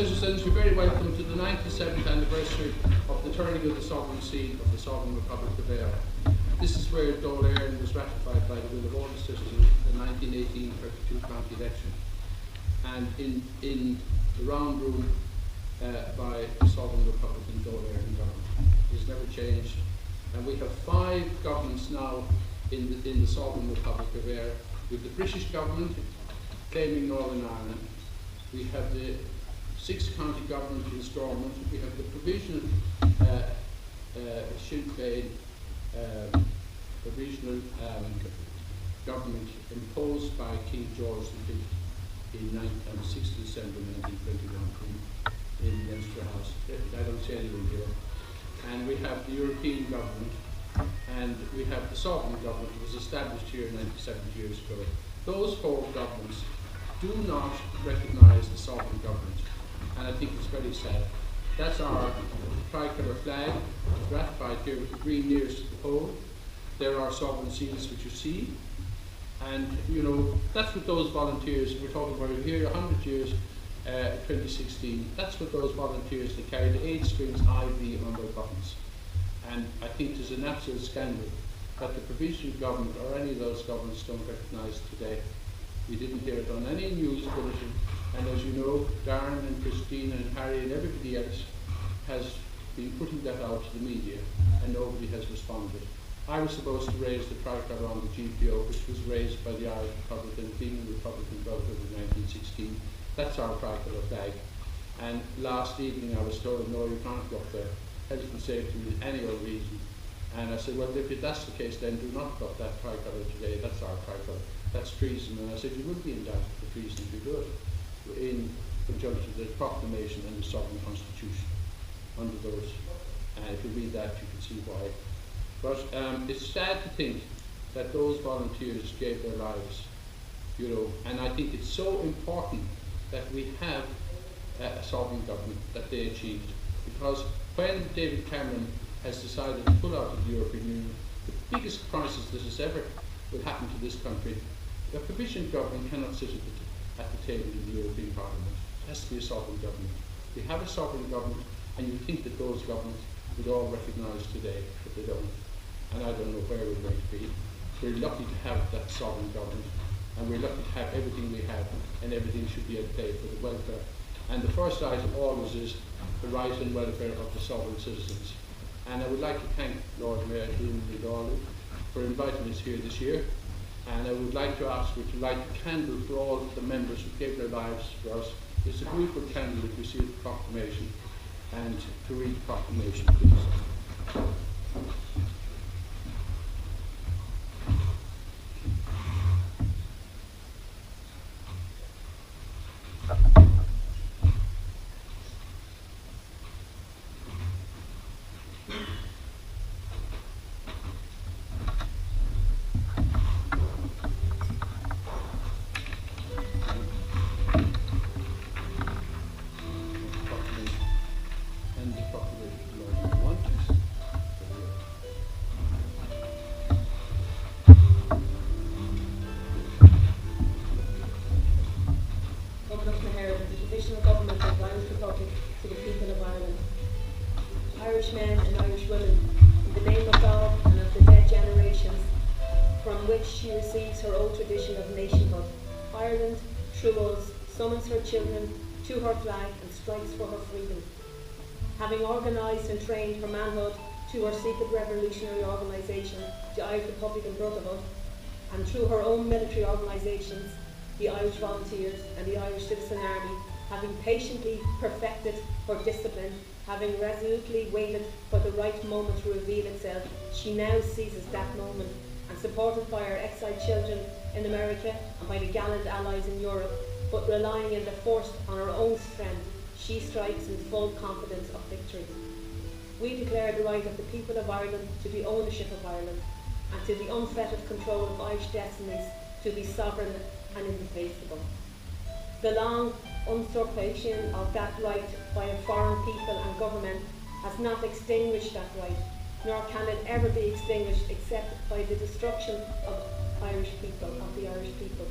citizens, you're very welcome to the 97th anniversary of the turning of the sovereign seal of the Sovereign Republic of Ireland. This is where Dáil Éireann was ratified by the will of all the citizens in the 1918 32 county election, and in the round room by the Sovereign Republican Dáil Éireann government. It has never changed, and we have 5 governments now in the Sovereign Republic of Ireland. We have the British government claiming Northern Ireland. We have the 6 county government in Stormont. We have the provisional Sinn Féin provisional government imposed by King George V on 6th December 1921 in Leinster House. I don't say anything here. And we have the European government, and we have the sovereign government that was established here 97 years ago. Those 4 governments do not recognise the sovereign government, and I think it's very sad. That's our tricolour flag, ratified here with the green nearest to the pole. There are sovereign seals which you see, and you know, that's what those volunteers, we're talking about here 100 years, 2016, that's what those volunteers that carry the 8 strings IV on their buttons. And I think there's an absolute scandal that the provincial government or any of those governments don't recognise today. We didn't hear it on any news bulletin, and as you know, Darren and Christina and Harry and everybody else has been putting that out to the media, and nobody has responded. I was supposed to raise the tricolour on the GPO, which was raised by the Irish Republican, Female Republican Brotherhood in 1916. That's our tricolour flag. And last evening I was told, no, you can't go up there. Health and safety with any other reason. And I said, well, if that's the case, then do not put that tricolour today. That's our tricolour. That's treason. And I said, you would be indicted for treason if you do it in conjunction with the proclamation and the sovereign constitution under those. And if you read that, you can see why. But it's sad to think that those volunteers gave their lives, you know, and I think it's so important that we have a sovereign government that they achieved. Because when David Cameron has decided to pull out of the European Union, the biggest crisis that has ever will happen to this country, a provisional government cannot sit at the table in the European Parliament. It has to be a sovereign government. We have a sovereign government, and you think that those governments would all recognise today, but they don't. And I don't know where we're going to be. We're lucky to have that sovereign government, and we're lucky to have everything we have, and everything should be at play for the welfare. And the first item always is the right and welfare of the sovereign citizens. And I would like to thank Lord Mayor Dáil for inviting us here this year. And I would like to ask you to light a candle for all the members who gave their lives for us. It's a beautiful candle if you see the proclamation, and to read the proclamation, please. Irish men and Irish women, in the name of God and of the dead generations, from which she receives her old tradition of nationhood. Ireland, through us, summons her children to her flag and strikes for her freedom. Having organised and trained her manhood to her secret revolutionary organisation, the Irish Republican Brotherhood, and through her own military organisations, the Irish Volunteers and the Irish Citizen Army, having patiently perfected her discipline, having resolutely waited for the right moment to reveal itself, she now seizes that moment, and supported by her exiled children in America and by the gallant allies in Europe, but relying in the force on her own strength, she strikes in full confidence of victory. We declare the right of the people of Ireland to the ownership of Ireland, and to the unfettered control of Irish destinies to be sovereign and indefeasible. The long usurpation of that right by a foreign people and government has not extinguished that right, nor can it ever be extinguished except by the destruction of the Irish people.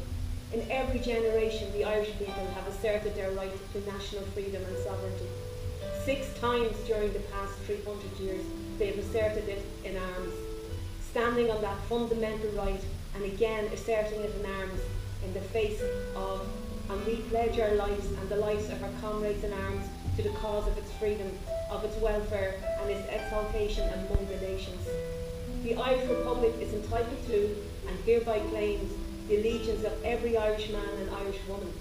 In every generation, the Irish people have asserted their right to national freedom and sovereignty. 6 times during the past 300 years, they have asserted it in arms, standing on that fundamental right and again asserting it in arms in the face of, and we pledge our lives and the lives of our comrades in arms to the cause of its freedom, of its welfare and its exaltation among the nations. The Irish Republic is entitled to and hereby claims the allegiance of every Irish man and Irish woman.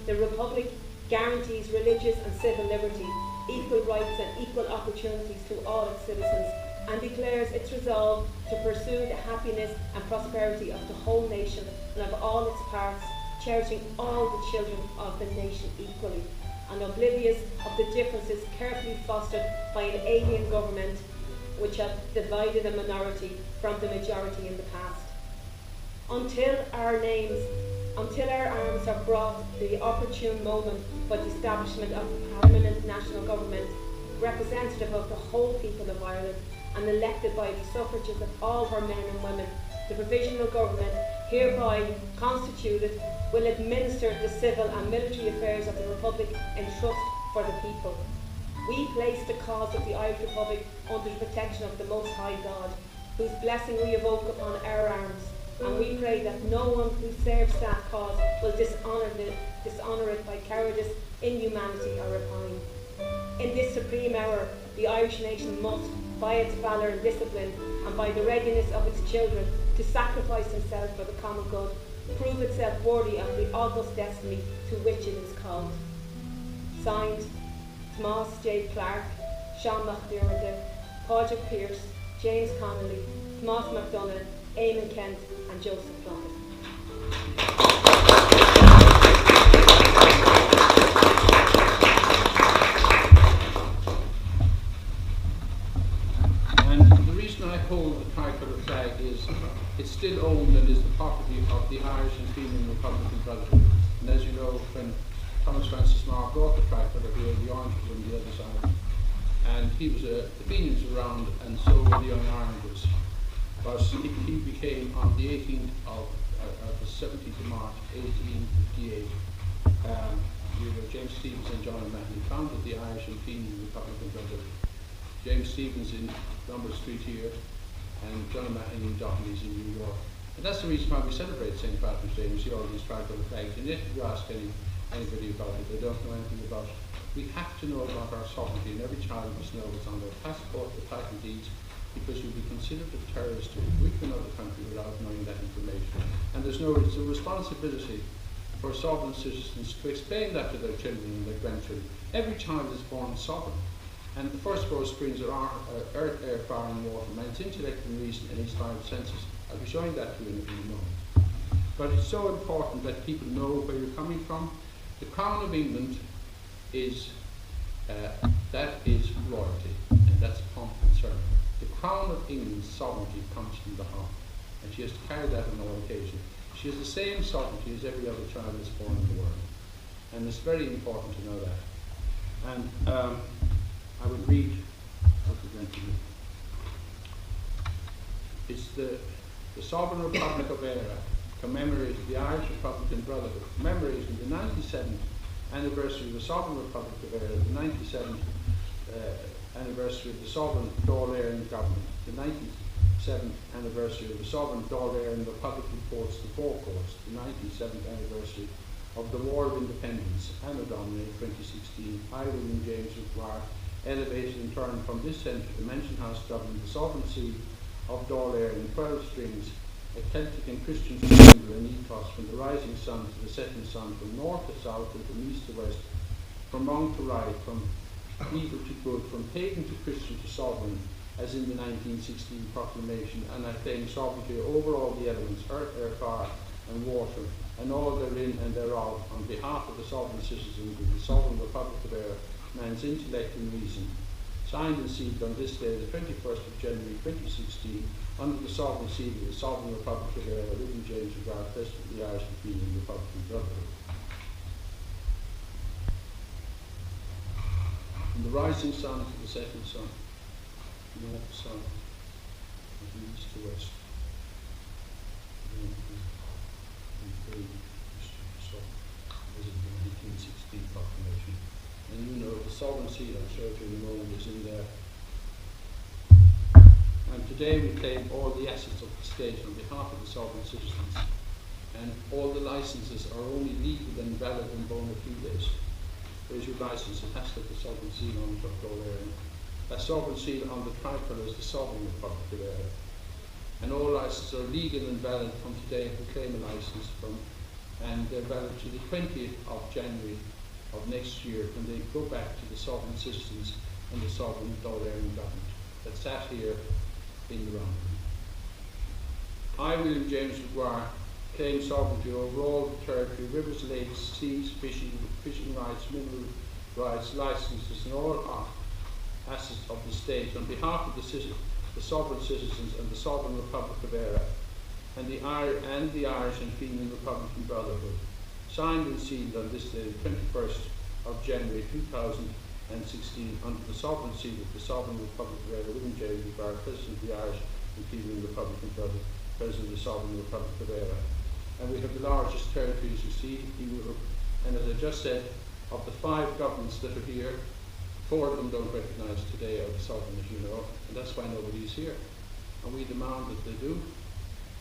The Republic guarantees religious and civil liberty, equal rights and equal opportunities to all its citizens, and declares its resolve to pursue the happiness and prosperity of the whole nation and of all its parts, cherishing all the children of the nation equally, and oblivious of the differences carefully fostered by an alien government which have divided a minority from the majority in the past. Until our arms are brought the opportune moment for the establishment of a permanent national government, representative of the whole people of Ireland and elected by the suffrages of all her men and women, the provisional government hereby constituted will administer the civil and military affairs of the Republic in trust for the people. We place the cause of the Irish Republic under the protection of the Most High God, whose blessing we evoke upon our arms, and we pray that no one who serves that cause will dishonour it by cowardice, inhumanity or rapine. In this supreme hour, the Irish nation must, by its valour and discipline, and by the readiness of its children to sacrifice themselves for the common good, prove itself worthy of the august destiny to which it is called. Signed, Tomás J. Clark, Sean McDermott, Padraig Pearse, James Connolly, Tomás McDonagh, Eamon Kent and Joseph Plunkett. And the reason I hold the tricolour flag is it's still owned and is the property of the Irish and Fenian Republican Brotherhood. And as you know, when Thomas Francis Marr brought the tricolour here, the orange was on the other side. And he was the Fenians were around, and so were the young Irelanders. But he became on the 18th of the 17th of March 1858. James Stevens and John O'Mahony founded the Irish and Fenian Republican Brotherhood. James Stevens in Lombard Street here, and John O'Mahony in Doherty's in New York. And that's the reason why we celebrate St. Patrick's Day. We see all these tricolour flags. And if you ask anybody about it, they don't know anything about it. We have to know about our sovereignty, and every child must know what's on their passport, their title deeds, because you'll be considered a terrorist if you leave another country without knowing that information. And it's a responsibility for sovereign citizens to explain that to their children and their grandchildren. Every child is born sovereign, and the first four screens are earth, air, fire and water, man's intellect and reason and his five senses. I'll be showing that to you in a moment. But it's so important that people know where you're coming from. The Crown of England is royalty, and that's pomp and ceremony. The Crown of England's sovereignty comes from the heart, and she has to carry that on all occasions. She has the same sovereignty as every other child that's born in the world, and it's very important to know that. And I would read what we're going to do. It's the Sovereign Republic of Ireland, commemorating the Irish Republican Brotherhood, commemorating the 97th anniversary of the Sovereign Republic of Ireland, the 97th anniversary of the Sovereign Dáil government, the 97th anniversary of the Sovereign Dáil Republic reports the four courts, the 97th anniversary of the War of Independence, Anno Domini 2016, I, William James McGuire, elevated in turn from this centre to Mansion House, Dublin, the sovereign see of Dáil in 12 strings, a Celtic and Christian symbol and ethos from the rising sun to the setting sun, from north to south and from east to west, from wrong to right, from evil to good, from pagan to Christian to sovereign, as in the 1916 proclamation, and I claim sovereignty over all the elements, earth, air, fire and water, and all therein and thereof, on behalf of the sovereign citizens of the Sovereign Republic of Ireland, man's intellect and reason. Signed and sealed on this day, the 21st of January 2016, under the sovereign seal of the Sovereign Republic of Ireland, William James McGrath, President of the Irish and Fenian Republican Brotherhood. From the rising sun to the setting sun, north to south, and east to west, and And you know the sovereign seal, I'm sure if you know, is in there. And today we claim all the assets of the state on behalf of the sovereign citizens. And all the licenses are only legal and valid and bona fides. There's your license, it has to have the sovereign seal on it of Ireland. That sovereign seal on the tricolour is the sovereign Republic of Ireland. And all licenses are legal and valid from today if we claim a license from, and they're valid to the 20th of January of next year when they go back to the sovereign citizens and the sovereign Ireland government that sat here in the round. I, William James McGuire, claim sovereignty over all the territory, rivers, lakes, seas, fishing rights, mineral rights, licenses, and all assets of the state on behalf of the sovereign citizens and the sovereign Republic of Ireland, and the Irish and Fenian Republican Brotherhood, signed and sealed on this day, the 21st of January 2016, under the sovereign seal of the Sovereign Republic of Ireland, William J. McGuire, President of the Irish and Fenian Republican Brotherhood, President of the Sovereign Republic of Ireland. And we have the largest territories, you see, in Europe. And as I just said, of the 5 governments that are here, 4 of them don't recognise today our sovereign, as you know, and that's why nobody is here. And we demand that they do.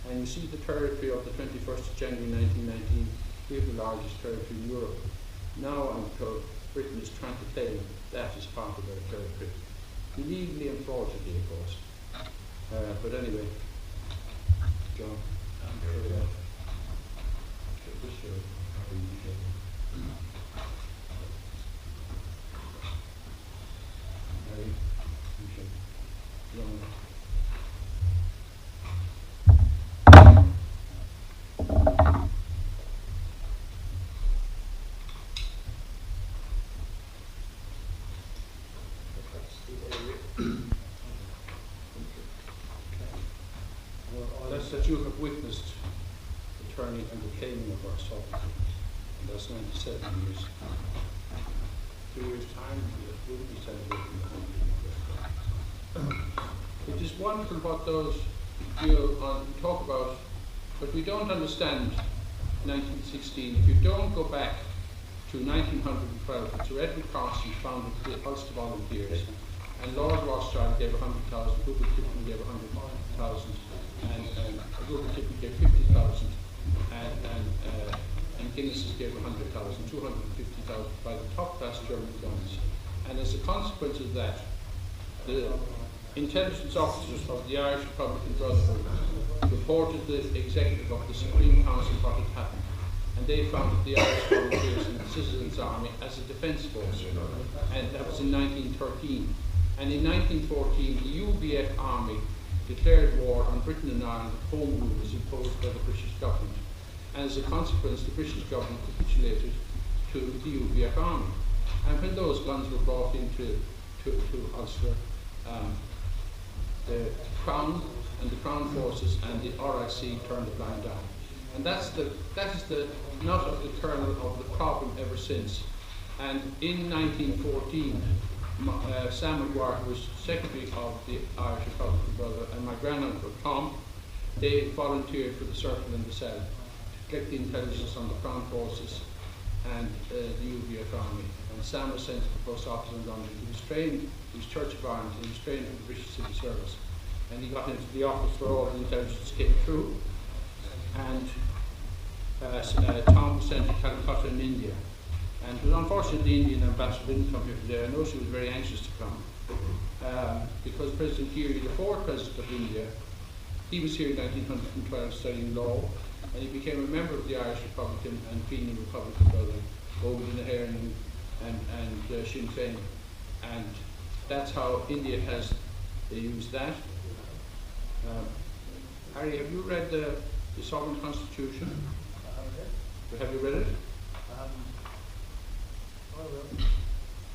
And you see the territory of the 21st of January 1919, we have the largest territory in Europe. Now I'm told Britain is trying to claim that as part of their territory. Illegally and fraudulently, of course. But anyway, John. That you have witnessed the turning and the claiming of our sovereignty. And that's 97 years. 2 years' time, we will be celebrating the 100th birthday. It is wonderful what those talk about, but we don't understand 1916. If you don't go back to 1912, Sir Edward Carson founded the Ulster Volunteers, and Lord Rothschild gave 100,000, Rupert Tipton gave 100,000, and Rupert Tipton gave 50,000, and Guinness gave 100,000, 250,000 by the top-class German guns. And as a consequence of that, the intelligence officers of the Irish Republican Brotherhood reported the executive of the Supreme Council what had happened. And they founded the Irish Volunteers and the Citizens' Army as a defence force. And that was in 1913. And in 1914, the UVF Army declared war on Britain and Ireland. Home rule was imposed by the British government. And as a consequence, the British government capitulated to the UVF Army. And when those guns were brought into Ulster, the Crown and the Crown Forces and the RIC turned a blind eye. And that is the nut of the kernel of the problem ever since. And in 1914, Sam McGuire, who was Secretary of the Irish Republican Brotherhood, and my granduncle Tom, they volunteered for the Circle and the Cell to collect the intelligence on the Crown Forces and the UVF Army. And Sam was sent to the post office in London. He was trained, he was Church of Ireland, and he was trained in the British Civil Service. And he got into the office where all the intelligence came through. And Tom was sent to Calcutta in India. And unfortunately, the Indian ambassador didn't come here today. I know she was very anxious to come because President Geary, the fourth president of India, he was here in 1912 studying law, and he became a member of the Irish Republican and Fenian Republican Brotherhood, Owen Nairn and Sinn Féin. And that's how India has used that. Harry, have you read the Sovereign Constitution? Have you read it?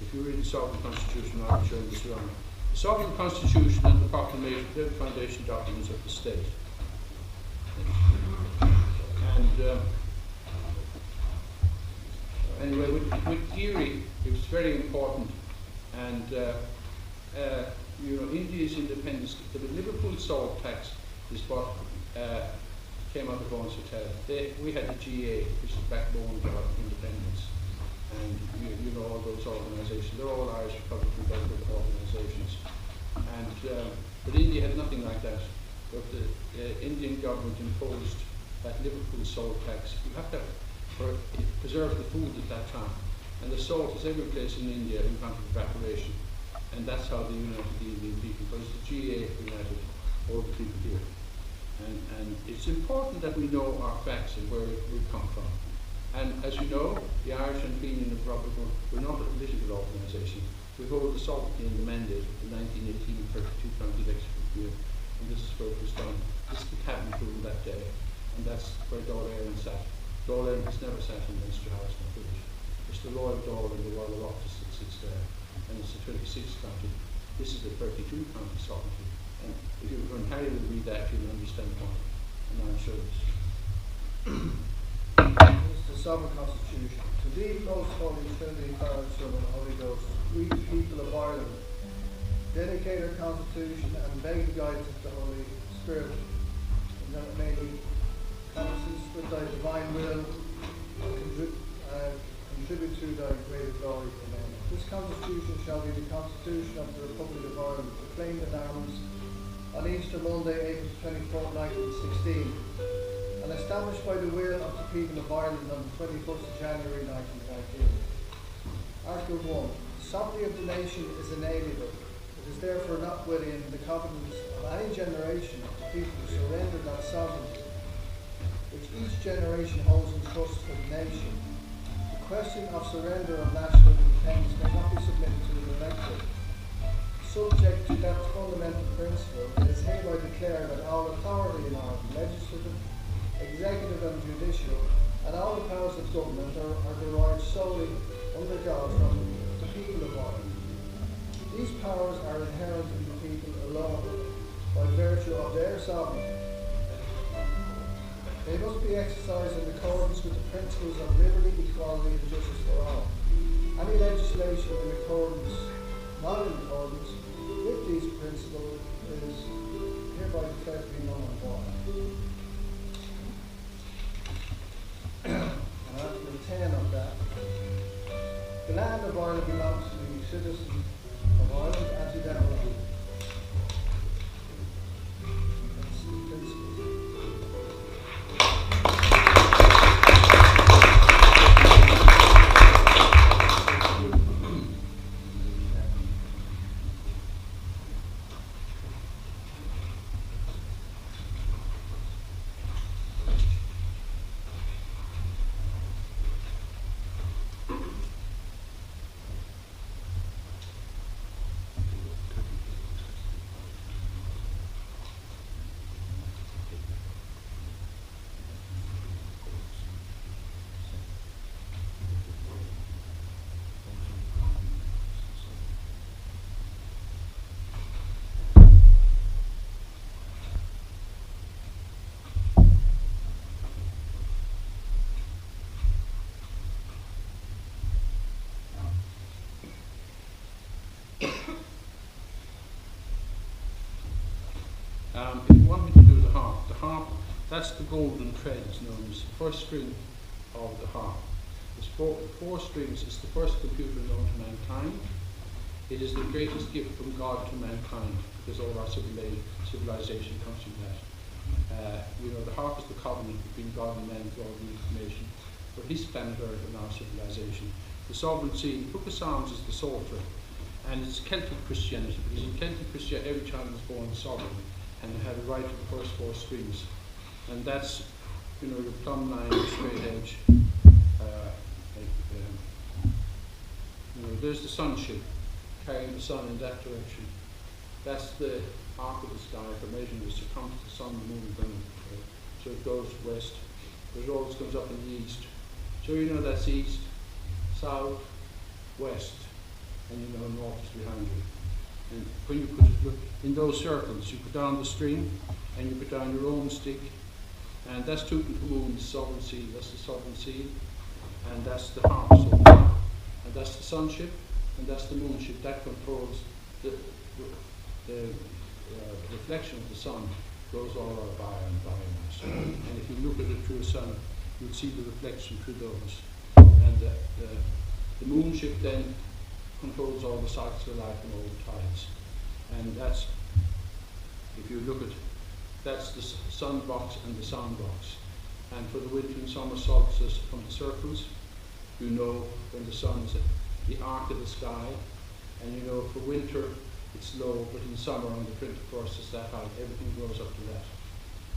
If you read the Sovereign Constitution, I'll be showing this around. The Sovereign Constitution and the Proclamation, they're the foundation documents of the state. And anyway, with Geary, it was very important. And India's independence, the Liverpool salt tax is what came out of Owens Hotel. We had the GA, which is the backbone of our independence. and you know all those organisations. They're all Irish Republican government organisations. And but India had nothing like that. But the Indian government imposed that Liverpool salt tax. You have to preserve the food at that time. And the salt is every place in India in front of evaporation. And that's how they united the Indian people, because the GA united all the people here. And it's important that we know our facts and where we come from. And as you know, the Irish and Fenian Republic, we're not a political organisation. We hold the sovereignty and the mandate of the 1918 32 county election year, and this is where it was done. This is the cabinet rule that day, and that's where Dáil Éireann sat. Dáil Éireann has never sat in Leinster House, not British. It's the Royal Dáil and the Royal Office that sits there, and it's the 26th county. This is the 32 county sovereignty. And if you when Harry will read that, you'll understand why. And I'm sure it's the Sovereign Constitution. To thee, most holy Trinity, Father, Son, and Holy Ghost, we people of Ireland, dedicate our Constitution and beg the guidance of the Holy Spirit, and that it may be consistent with thy divine will and contribute to thy greater glory. Amen. This Constitution shall be the Constitution of the Republic of Ireland, proclaimed in arms on Easter Monday, April 24, 1916, and established by the will of the people of Ireland on the 21st of January 1919. Article 1. The sovereignty of the nation is inalienable. It is therefore not within the competence of any generation of the people to surrender that sovereignty, which each generation holds in trust for the nation. The question of surrender of national independence may not be submitted to the electorate. Subject to that fundamental principle, it is hereby declared that all authority in Ireland, legislative, executive and judicial, and all the powers of government are derived solely under God from the people of Ireland. These powers are inherent in the people alone by virtue of their sovereignty. They must be exercised in accordance with the principles of liberty, equality and justice for all. Any legislation not in accordance with these principles is hereby declared to be null and void. And Article 10 of that. The land of Ireland belongs to the citizens of Ireland and to them alone. That's the principle. If you want me to do the harp, that's the golden thread, it's known as the first string of the harp. There's four strings. It's the first computer known to mankind. It is the greatest gift from God to mankind, because all our civilization comes from that. The harp is the covenant between God and man with all the information for his planet Earth and our civilization. The sovereignty, the Book of Psalms is the Psalter, and it's Celtic Christianity, because in Celtic Christianity every child is born sovereign and had a right to the first four strings. And that's, your plumb line, your straight edge. There's the sunship, carrying the sun in that direction. That's the arc of the sky for measuring the circumference of the sun, the moon, and so it goes west. It always comes up in the east. So that's east, south, west, and north is behind you. And when you look in those circles, you put down the string and you put down your own stick, and that's Tutankhamun's sovereign seal. That's the sovereign seal, and that's the harp soul, and that's the sunship, and that's the moonship. That controls the reflection of the sun. Goes all over biomass. And if you look at it through a sun, you'll see the reflection through those. And The moonship then controls all the cycles of life and all the tides. And that's, if you look at, that's the sun box and the sound box. And for the winter and summer solstice from the circles, you know when the sun's at the arc of the sky, and you know for winter it's low, but in summer on the 21st it's that high. Everything goes up to that.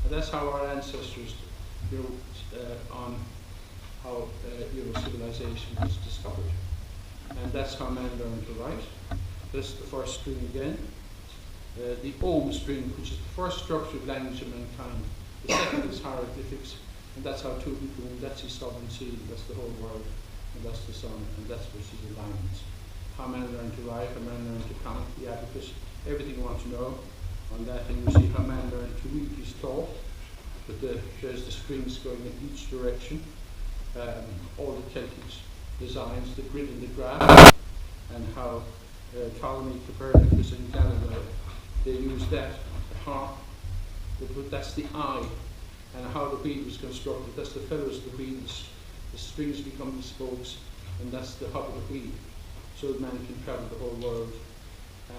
And that's how our ancestors, on how civilization was discovered. And that's how man learned to write. This is the first string again. The Om string, which is the first structured language of mankind. The second is hieroglyphics, and that's how Tutankhamun, that's his sovereign seal, that's the whole world, and that's the sun, and that's which is alignments. How man learned to write, how man learned to count, the abacus, everything you want to know on that, and you see how man learned to read his thought, but there's the strings going in each direction, all the Celtic designs, the grid and the graph, and how Ptolemy, Copernicus, and Galileo, they used that, the harp, but that's the eye, and how the bead was constructed. That's the feathers of the bead, the strings become the spokes, and that's the hub of the wheel, so that man can travel the whole world.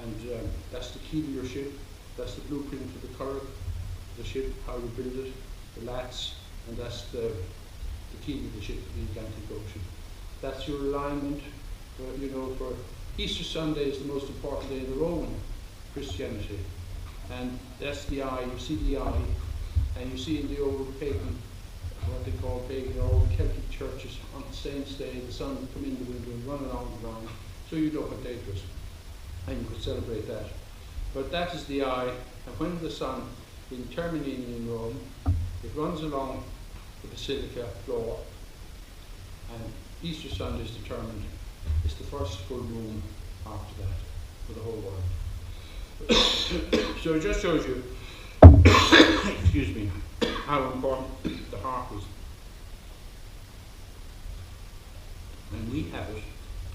And that's the key to your ship, that's the blueprint for the colour, the ship, how you build it, the lats, and that's the key to the ship, the Atlantic Ocean. That's your alignment, for Easter Sunday is the most important day in the Roman Christianity. And that's the eye, you see the eye, and you see in the old pagan, what they call pagan, old Celtic churches, on the Saints' Day, the sun would come in the window and run along the ground, so you know what date it was, and you could celebrate that. But that is the eye, and when the sun, in Termini in Rome, it runs along the basilica floor, and Easter Sunday is determined, it's the first full moon after that for the whole world. So it just shows you, excuse me, how important the harp is. And we have it,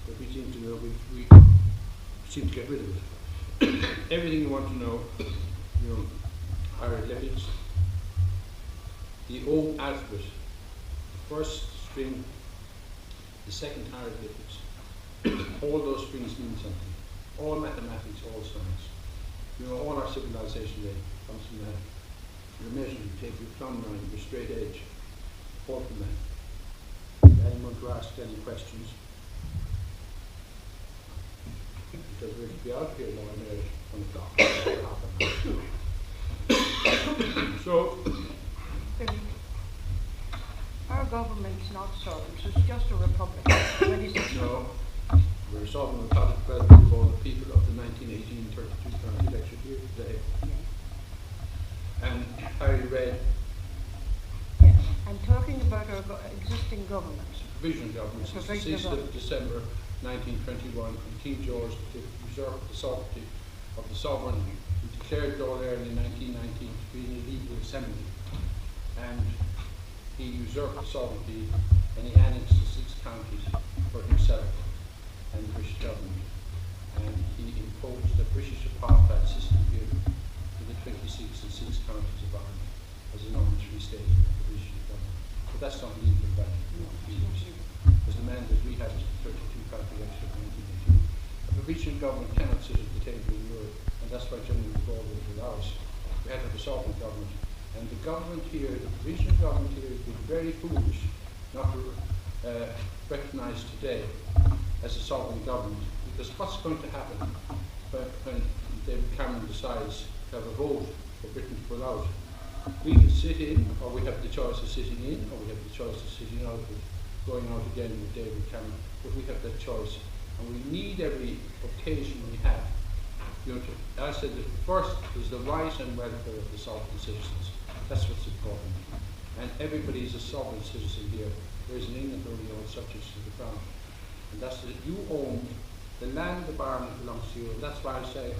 but we seem to know, we seem to get rid of it. Everything you want to know, hieroglyphics, the O alphabet, the first string, the second hieroglyphics, all those strings mean something. All mathematics, all science. All our civilization today comes from that. Your measuring, you take your plumb line, your straight edge, all from that. Anyone to ask any questions? Because we're to be out here now at 1 o'clock. So, our government's not sovereign, it's just a republic. No, we're a sovereign republic president for the people of the 1918 32 county election here today. Yeah. And Harry read. Yeah, I'm talking about our existing governments. Provisional government since the 6th of December 1921, when King George usurped the sovereignty of the sovereign, who declared Dáil Éireann in 1919 to be an illegal assembly. And he usurped the sovereignty and he annexed the 6 counties for himself and the British government. And he imposed a British apartheid system here for the 26 and 6 counties of Ireland as a non-free state of the British government. But that's not legal value. Because the mandate we had is the 32 county election of 1918. A provincial government cannot sit at the table in Europe, and that's why Germany was always with ours. We had to have a sovereign government. And the government here, the provincial government here, has been very foolish not to recognise today as a sovereign government, because what's going to happen when David Cameron decides to have a vote for Britain to pull out? We can sit in, or we have the choice of sitting in, or we have the choice of sitting out, with going out again with David Cameron, but we have that choice. And we need every occasion we have. I said that first is the right and welfare of the sovereign citizens. That's what's important. And everybody is a sovereign citizen here. Whereas in England only own subjects to the crown. And that's that you own the land of Ireland belongs to you. And that's why I say,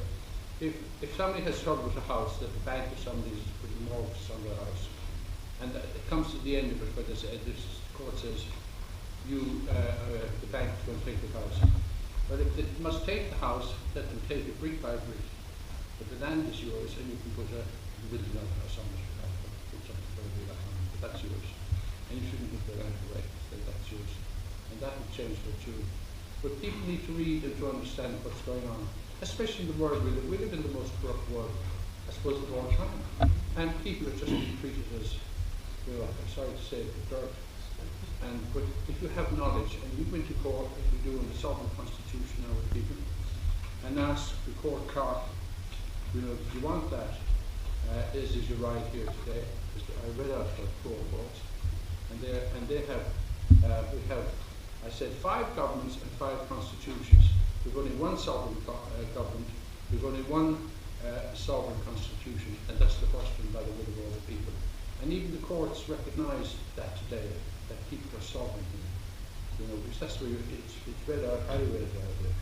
if somebody has trouble with a house, that the bank or somebody is putting mortgages on their house, and it comes to the end of it where this court says, the bank is going to take the house. But if they must take the house, let them take it brick by brick. But the land is yours, and you can put a building on it or something. But that's yours. And you shouldn't give the land away, so that's yours. And that will change what you But people need to read and to understand what's going on, especially in the world we live. We live in the most corrupt world, I suppose, of all time. And people are just being treated as, you know, I'm sorry to say it, dirt. But if you have knowledge, and you go into court, as we do in the sovereign constitution now with people, and ask the court clerk, you know, do you want that? Is your right here today? I read out the four votes, and they have, we have, I said, 5 governments and 5 constitutions. We've only one sovereign government. We've only one sovereign constitution, and that's the first one by the will of all the people. And even the courts recognise that today, that people are sovereign. You know, because that's where it's read out. I read it out there.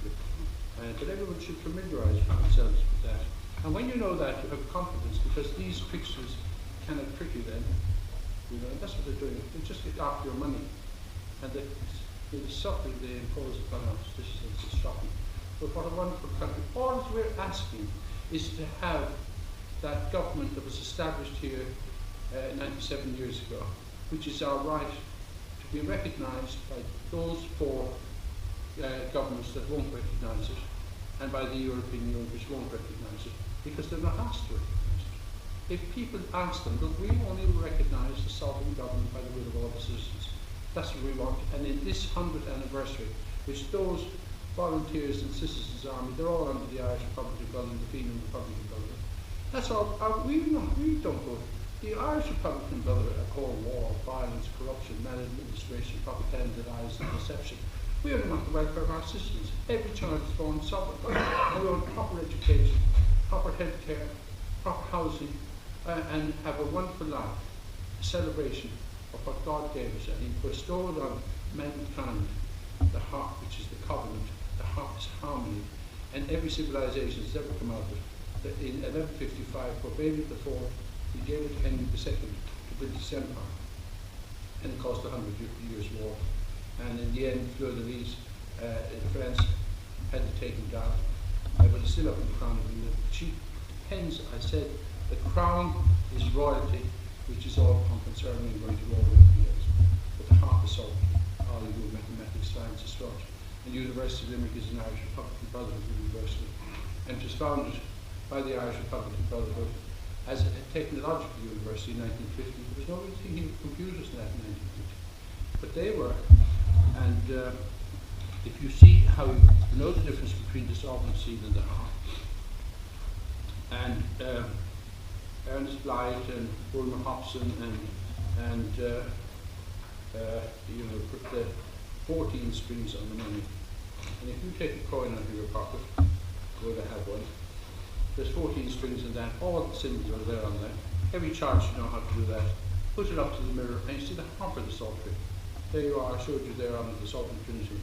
But everyone should familiarise themselves with that. And when you know that, you have confidence, because these tricksters cannot trick you then. You know, and that's what they're doing. They just get after your money. And the suffering they impose upon us, this is shocking. But what a wonderful country. All we're asking is to have that government that was established here 97 years ago, which is our right to be recognised by those 4 governments that won't recognise it, and by the European Union, which won't recognise it, because they're not asked to recognise it. If people ask them, look, we only recognise the sovereign government by the will of all the citizens. That's what we want. And in this 100th anniversary, which those volunteers and Citizens' Army, they're all under the Irish Republican Government, the Fenian Republican Government. That's all. We don't go. The Irish Republican Government are called war, violence, corruption, maladministration, propaganda, lies, and deception. We only want the welfare of our citizens. Every child is born sovereign. We want proper education, proper health care, proper housing, and have a wonderful life, a celebration of what God gave us. And He bestowed on mankind the heart, which is the covenant, the heart is harmony. And every civilization that's ever come out of it, in 1155, for Baby IV, he gave it to Henry II to build his empire. And it caused 100 years' war. And in the end, Fleur de Lis in France had to take him down. But he's still up in the crown of England. She depends, I said, the crown is royalty, which is all upon concerning and going to war with everything else. But the heart is sovereignty. All you do, mathematics, science, is thought. And the University of Limerick is an Irish Republican Brotherhood University. And it was founded by the Irish Republican Brotherhood as a technological university in 1950. There was nobody thinking of computers in that in 1950. But they were. And if you see how you know the difference between the sovereign seal and the heart, and Ernest Blythe and Bulmer Hobson and you know, put the 14 strings on the money. And if you take a coin out of your pocket, go to have one, there's 14 strings in that, all the symbols are there on that. Every child should know how to do that. Put it up to the mirror and you see the harp of the psaltery. There you are, I showed you there on the Sovereign Trinity.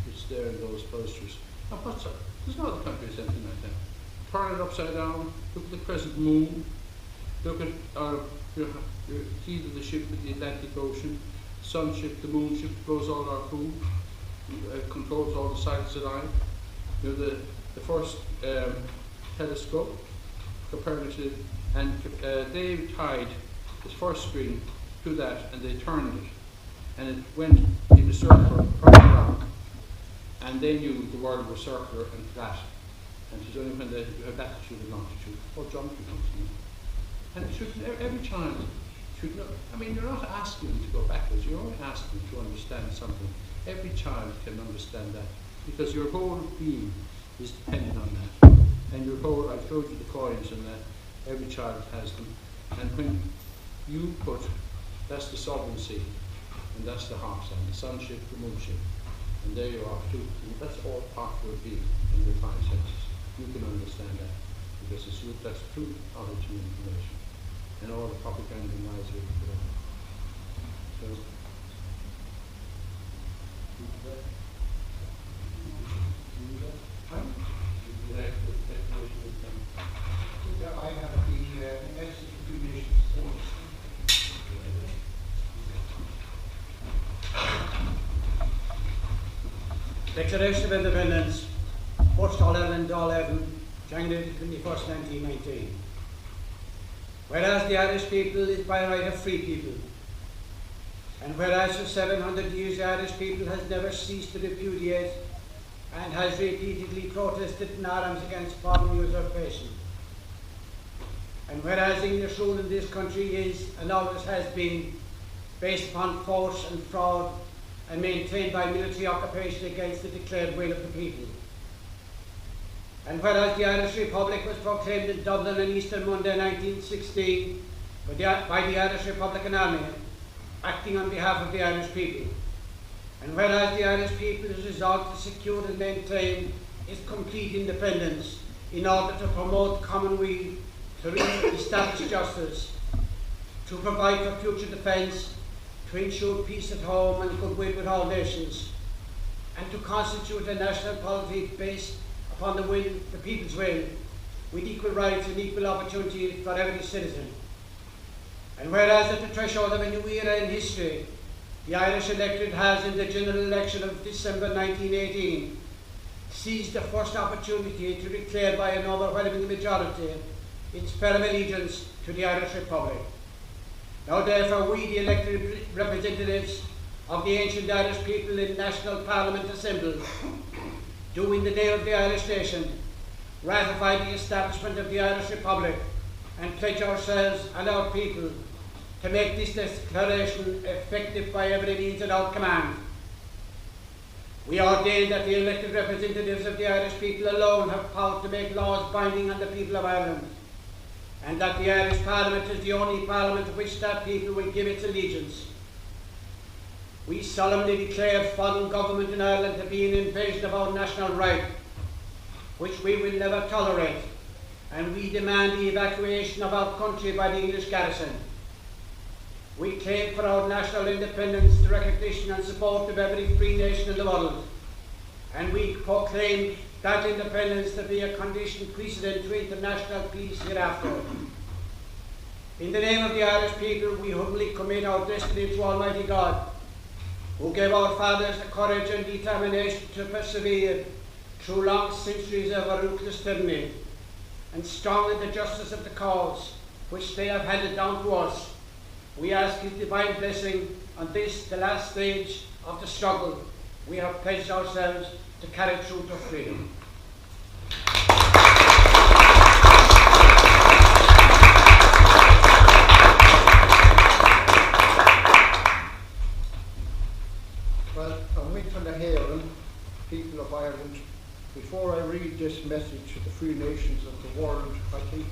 It's there in those posters. And what's up? There's no other country that's anything like that. Turn it upside down, look at the crescent moon, look at your key to the ship in the Atlantic Ocean, sun ship, the moon ship, grows all our food, controls all the science of life. You know, the first telescope, Copernicus, and they tied the first string to that and they turned it. And it went in a circle right around. And they knew the world was circular and flat. And it was only when you have latitude and longitude, or geometry comes in. And it should, every child should know. I mean, you're not asking them to go backwards, you're only asking them to understand something. Every child can understand that, because your whole being is dependent on that. And your whole, I've showed you the coins and that, every child has them. And when you put, that's the sovereignty, and that's the heart sign, the sun ship, the moon ship. And there you are too. And that's all part of your being in your 5 senses. You can understand that, because that's true knowledge and information. And all the propaganda and lies are there. So, I have the execution. Declaration of Independence, 1st Ireland, Dublin, January 21st, 1919. Whereas the Irish people is by right a free people, and whereas for 700 years the Irish people has never ceased to repudiate and has repeatedly protested in arms against foreign usurpation. And whereas English rule in this country is, and always has been, based upon force and fraud and maintained by military occupation against the declared will of the people. And whereas the Irish Republic was proclaimed in Dublin on Easter Monday 1916 by the Irish Republican Army, acting on behalf of the Irish people. And whereas the Irish people is resolved to secure and maintain its complete independence in order to promote common weal, to re-establish justice, to provide for future defence, to ensure peace at home and goodwill with all nations, and to constitute a national polity based upon the people's will, with equal rights and equal opportunity for every citizen. And whereas at the threshold of a new era in history, the Irish electorate has, in the general election of December 1918, seized the first opportunity to declare by an overwhelming majority its firm allegiance to the Irish Republic. Now therefore we, the elected representatives of the ancient Irish people in National Parliament assembled, do in the name of the Irish nation ratify the establishment of the Irish Republic and pledge ourselves and our people to make this declaration effective by every means at our command. We ordain that the elected representatives of the Irish people alone have power to make laws binding on the people of Ireland, and that the Irish Parliament is the only Parliament to which that people will give its allegiance. We solemnly declare foreign government in Ireland to be an invasion of our national right, which we will never tolerate, and we demand the evacuation of our country by the English garrison. We claim for our national independence the recognition and support of every free nation in the world, and we proclaim that independence to be a condition precedent to international peace hereafter. In the name of the Irish people, we humbly commit our destiny to Almighty God, who gave our fathers the courage and determination to persevere through long centuries of a ruthless tyranny, and strong in the justice of the cause which they have handed down to us. We ask His divine blessing on this, the last stage of the struggle we have pledged ourselves to carry through to freedom. Well, I'm Michael Naharan, people of Ireland. Before I read this message to the free nations of the world, I think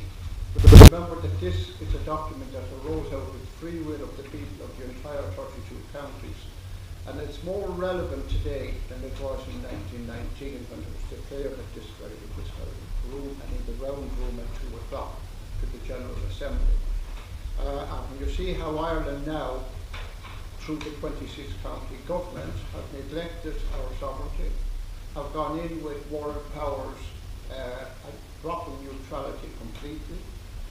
remember that this is a document that arose out of the free will of the people of the entire 32 counties. And it's more relevant today than it was in 1919 when it was declared at this very room and in the round room at 2 o'clock to the General Assembly. And you see how Ireland now, through the 26 county government, have neglected our sovereignty, have gone in with world powers, dropping neutrality completely,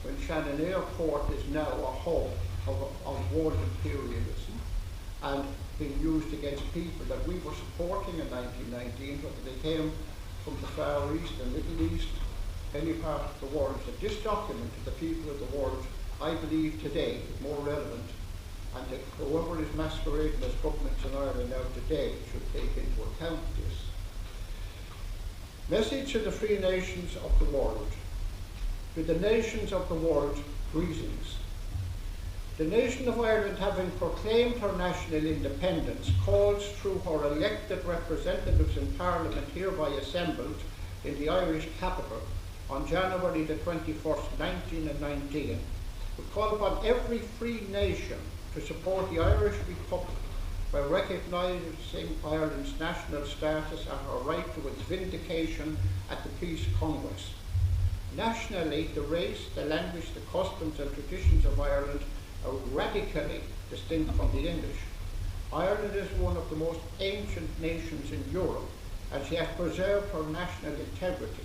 when Shannon Airport is now a home of world imperialism and being used against people that we were supporting in 1919, whether they came from the Far East, the Middle East, any part of the world. So this document to the people of the world, I believe today, is more relevant, and that whoever is masquerading as governments in Ireland now today should take into account this. Message to the free nations of the world. To the nations of the world, greetings. The nation of Ireland, having proclaimed her national independence, calls through her elected representatives in Parliament hereby assembled in the Irish capital on January the 21st, 1919, to call upon every free nation to support the Irish Republic by recognising Ireland's national status and her right to its vindication at the Peace Congress. Nationally, the race, the language, the customs and traditions of Ireland are radically distinct from the English. Ireland is one of the most ancient nations in Europe, and she has preserved her national integrity,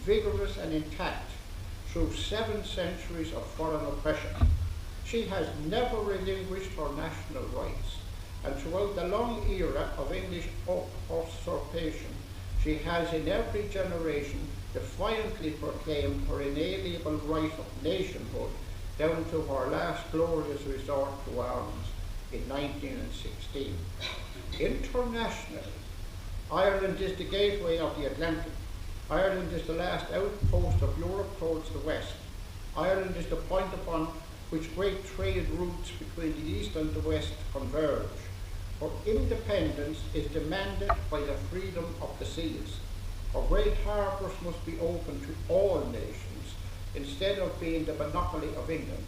vigorous and intact, through 7 centuries of foreign oppression. She has never relinquished her national rights, and throughout the long era of English usurpation, she has in every generation defiantly proclaimed her inalienable right of nationhood down to her last glorious resort to arms in 1916. Internationally, Ireland is the gateway of the Atlantic. Ireland is the last outpost of Europe towards the west. Ireland is the point upon which great trade routes between the east and the west converge. For independence is demanded by the freedom of the seas. For great harbours must be open to all nations, instead of being the monopoly of England.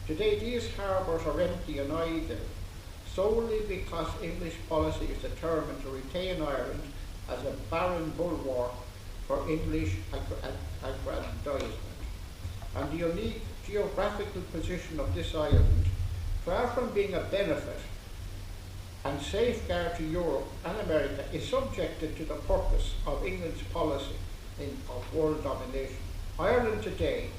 Today these harbours are empty and idle, solely because English policy is determined to retain Ireland as a barren bulwark for English aggrandizement. And the unique geographical position of this island, far from being a benefit and safeguard to Europe and America, is subjected to the purpose of England's policy of world domination. Ireland today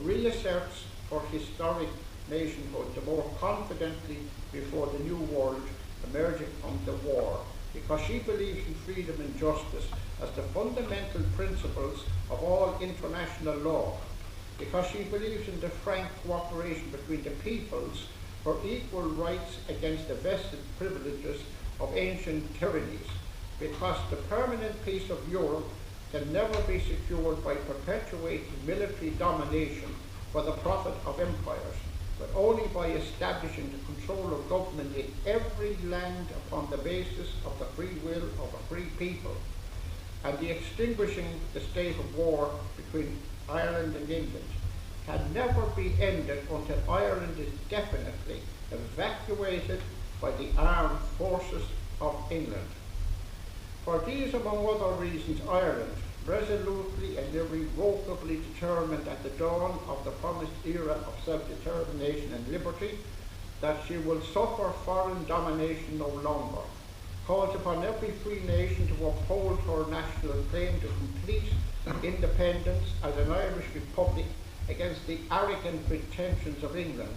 reasserts her historic nationhood the more confidently before the new world emerging from the war, because she believes in freedom and justice as the fundamental principles of all international law, because she believes in the frank cooperation between the peoples for equal rights against the vested privileges of ancient tyrannies, because the permanent peace of Europe can never be secured by perpetuating military domination for the profit of empires, but only by establishing the control of government in every land upon the basis of the free will of a free people, and the extinguishing the state of war between Ireland and England can never be ended until Ireland is definitely evacuated by the armed forces of England. For these, among other reasons, Ireland, resolutely and irrevocably determined at the dawn of the promised era of self-determination and liberty that she will suffer foreign domination no longer, calls upon every free nation to uphold her national claim to complete independence as an Irish republic against the arrogant pretensions of England,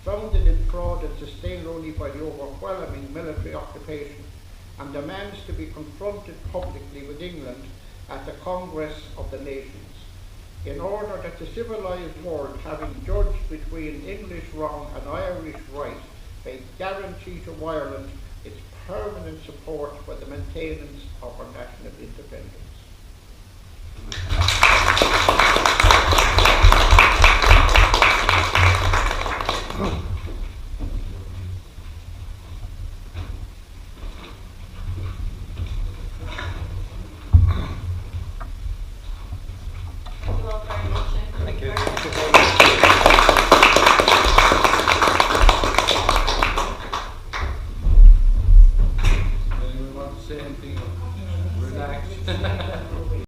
founded in fraud and sustained only by the overwhelming military occupation, and demands to be confronted publicly with England at the Congress of the Nations, in order that the civilized world, having judged between English wrong and Irish right, may guarantee to Ireland its permanent support for the maintenance of her national independence. Thank you. Anyone want to say anything? Relax.